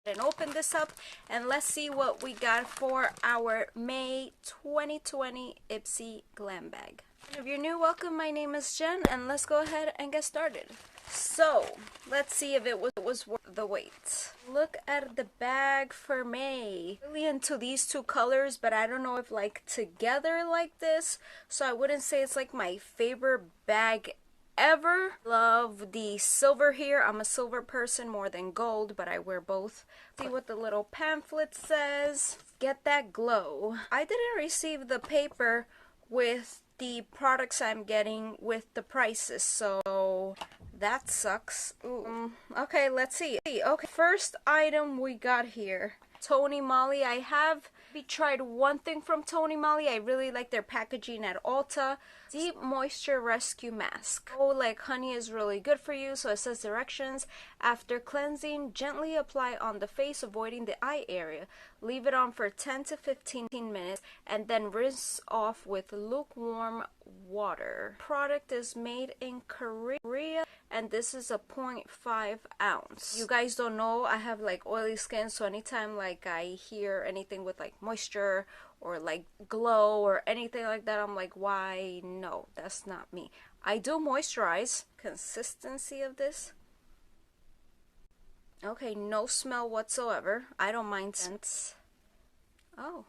And open this up and let's see what we got for our May 2020 Ipsy Glam Bag. And if you're new, welcome. My name is Jen and let's go ahead and get started. So let's see if it was worth the wait. Look at the bag for May. Really into these two colors, but I don't know if like together like this, so I wouldn't say it's like my favorite bag ever. Love the silver here. I'm a silver person more than gold, but I wear both. See what the little pamphlet says. Get that glow. I didn't receive the paper with the products I'm getting with the prices, so that sucks. Ooh. Okay, let's see. Okay, first item we got here, TonyMoly. I have tried one thing from TonyMoly. I really like their packaging at Ulta. Deep Moisture Rescue Mask. Oh, like honey is really good for you. So it says directions. After cleansing, gently apply on the face, avoiding the eye area. Leave it on for 10 to 15 minutes and then rinse off with lukewarm water. Product is made in Korea and this is a 0.5 ounce. You guys don't know, I have like oily skin, so anytime like I hear anything with like moisture or like glow or anything like that, I'm like, why? No, that's not me. I do moisturize. Consistency of this, okay, no smell whatsoever. I don't mind scents. Oh,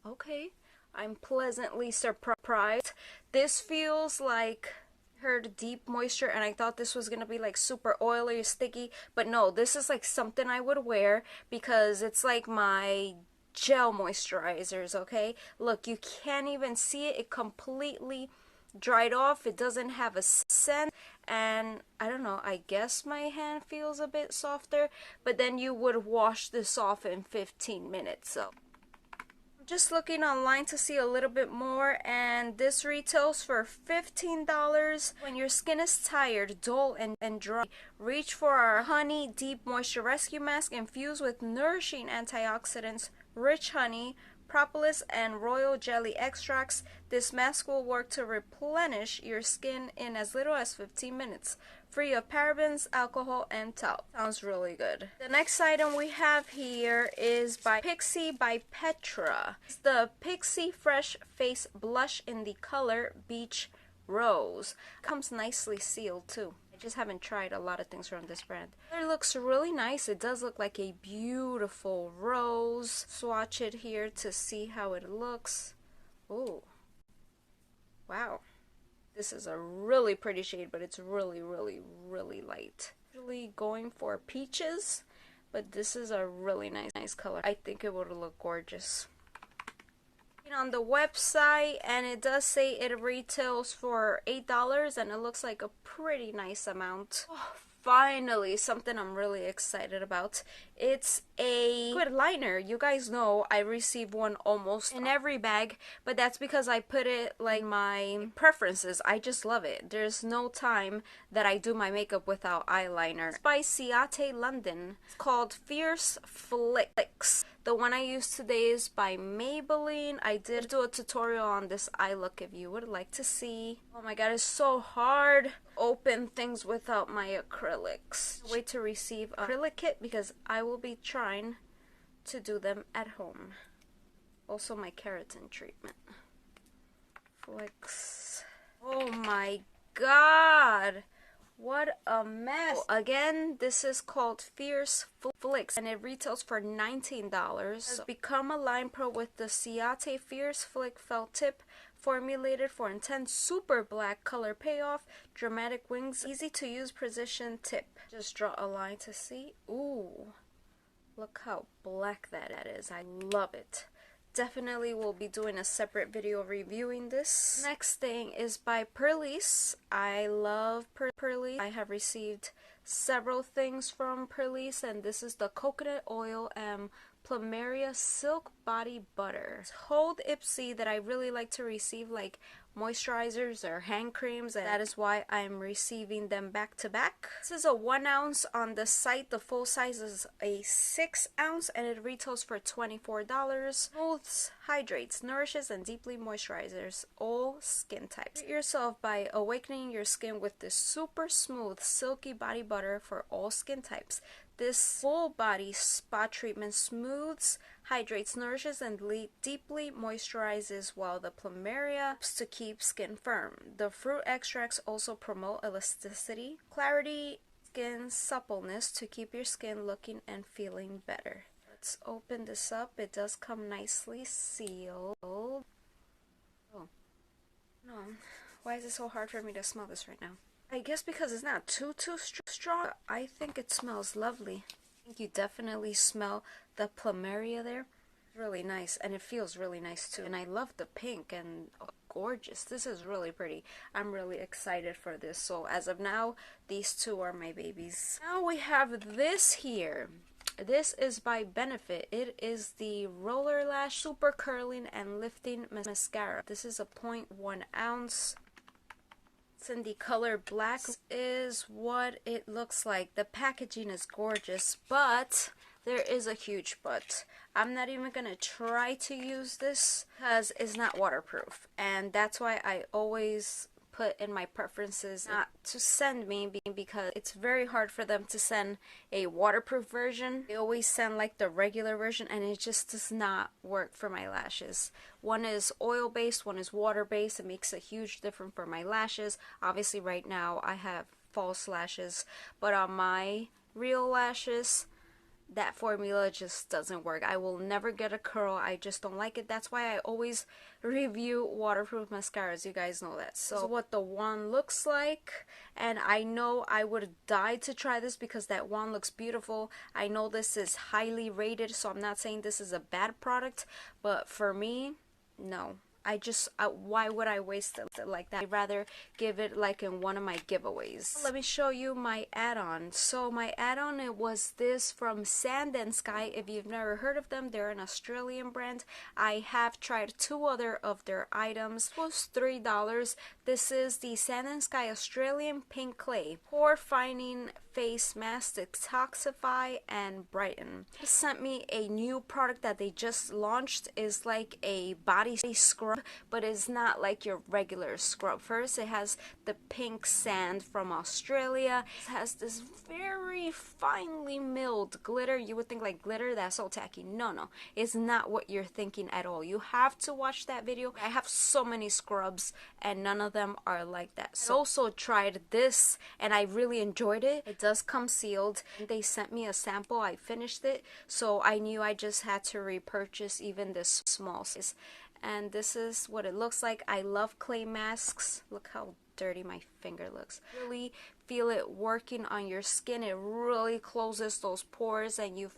okay. I'm pleasantly surprised. This feels like heard deep moisture and I thought this was gonna be like super oily or sticky, but no, this is like something I would wear because it's like my gel moisturizers. Okay, look, you can't even see it. It completely dried off. It doesn't have a scent, and I don't know, I guess my hand feels a bit softer, but then you would wash this off in 15 minutes. So just looking online to see a little bit more, and this retails for $15. When your skin is tired, dull, and dry, reach for our Honey Deep Moisture Rescue Mask infused with nourishing antioxidants, rich honey, propolis, and royal jelly extracts. This mask will work to replenish your skin in as little as 15 minutes. Free of parabens, alcohol, and talc. Sounds really good. The next item we have here is by Pixi by Petra. It's the Pixi Fresh Face Blush in the color Beach Rose. Comes nicely sealed too. I just haven't tried a lot of things from this brand. It looks really nice. It does look like a beautiful rose. Swatch it here to see how it looks. Ooh. Wow. This is a really pretty shade, but it's really light. Usually going for peaches, but this is a really nice color. I think it would look gorgeous. On the website, and it does say it retails for $8, and it looks like a pretty nice amount. Oh, finally, something I'm really excited about. It's a liquid liner. You guys know I receive one almost in every bag, but that's because I put it like my preferences. I just love it. There's no time that I do my makeup without eyeliner. It's by Ciate London. It's called Fierce Flicks. The one I use today is by Maybelline. I did do a tutorial on this eye look if you would like to see. Oh my god, it's so hard. Open things without my acrylics. Wait to receive an acrylic kit because I will be trying to do them at home. Also my keratin treatment. Flicks. Oh my god. What a mess. Oh, again, this is called Fierce Flicks and it retails for $19. Become a line pro with the Ciate Fierce Flick Felt Tip, formulated for intense super black color payoff, dramatic wings, easy to use precision tip. Just draw a line to see. Ooh, look how black that is. I love it. Definitely will be doing a separate video reviewing this. Next thing is by Pearlie. I love Pearlie. I have received several things from Pearlie, and this is the coconut oil and plumeria silk body butter. Told Ipsy that I really like to receive like moisturizers or hand creams, and that is why I'm receiving them back to back. This is a 1 ounce on the site. The full size is a 6 ounce and it retails for $24. Smooths, hydrates, nourishes, and deeply moisturizes all skin types. Treat yourself by awakening your skin with this super smooth silky body butter for all skin types. This full body spa treatment smooths, hydrates, nourishes, and deeply moisturizes, while the plumeria helps to keep skin firm. The fruit extracts also promote elasticity, clarity, skin suppleness to keep your skin looking and feeling better. Let's open this up. It does come nicely sealed. Oh, no. Why is it so hard for me to smell this right now? I guess because it's not too strong. I think it smells lovely. I think you definitely smell the plumeria there. Really nice, and it feels really nice too. And I love the pink, and oh, gorgeous. This is really pretty. I'm really excited for this. So as of now, these two are my babies. Now we have this here. This is by Benefit. It is the Roller Lash Super Curling and Lifting Mascara. This is a 0.1 ounce. It's in the color black. This is what it looks like. The packaging is gorgeous, but there is a huge but. I'm not even gonna try to use this because it's not waterproof, and that's why I always put in my preferences not to send me, because it's very hard for them to send a waterproof version. They always send like the regular version, and it just does not work for my lashes. One is oil based, one is water based. It makes a huge difference for my lashes. Obviously right now I have false lashes, but on my real lashes, that formula just doesn't work. I will never get a curl. I just don't like it. That's why I always review waterproof mascaras. You guys know that. So this is what the wand looks like, and I know I would die to try this because that wand looks beautiful. I know this is highly rated, so I'm not saying this is a bad product, but for me, no. Why would I waste it like that? I'd rather give it like in one of my giveaways. Let me show you my add-on. So my add-on, it was this from Sand and Sky. If you've never heard of them, they're an Australian brand. I have tried 2 other of their items. It was $3. This is the Sand and Sky Australian Pink Clay Pore Finding Face Mask, Detoxify and Brighten. They sent me a new product that they just launched. Is like a body scrub, but it's not like your regular scrub. First, it has the pink sand from Australia. It has this very finely milled glitter. You would think like glitter, that's so tacky. No, it's not what you're thinking at all. You have to watch that video. I have so many scrubs and none of them are like that. So I also tried this and I really enjoyed it. It does come sealed. They sent me a sample. I finished it, so I knew I just had to repurchase even this small size. And this is what it looks like. I love clay masks. Look how dirty my finger looks. Really feel it working on your skin. It really closes those pores and you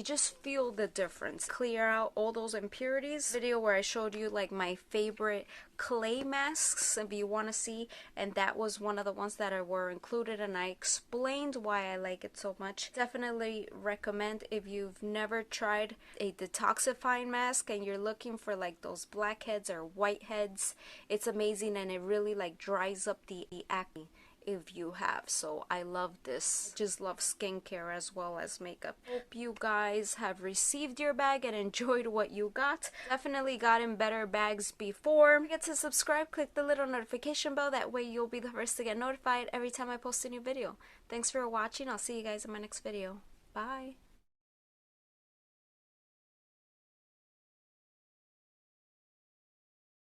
just feel the difference. Clear out all those impurities. Video where I showed you like my favorite clay masks, if you want to see, and that was one of the ones that were included, and I explained why I like it so much. Definitely recommend if you've never tried a detoxifying mask and you're looking for like those blackheads or whiteheads. It's amazing, and it really like dries up the acne if you have. So I love this. Just love skincare as well as makeup. Hope you guys have received your bag and enjoyed what you got. Definitely gotten better bags before. Don't forget to subscribe, click the little notification bell, that way you'll be the first to get notified every time I post a new video. Thanks for watching. I'll see you guys in my next video. Bye.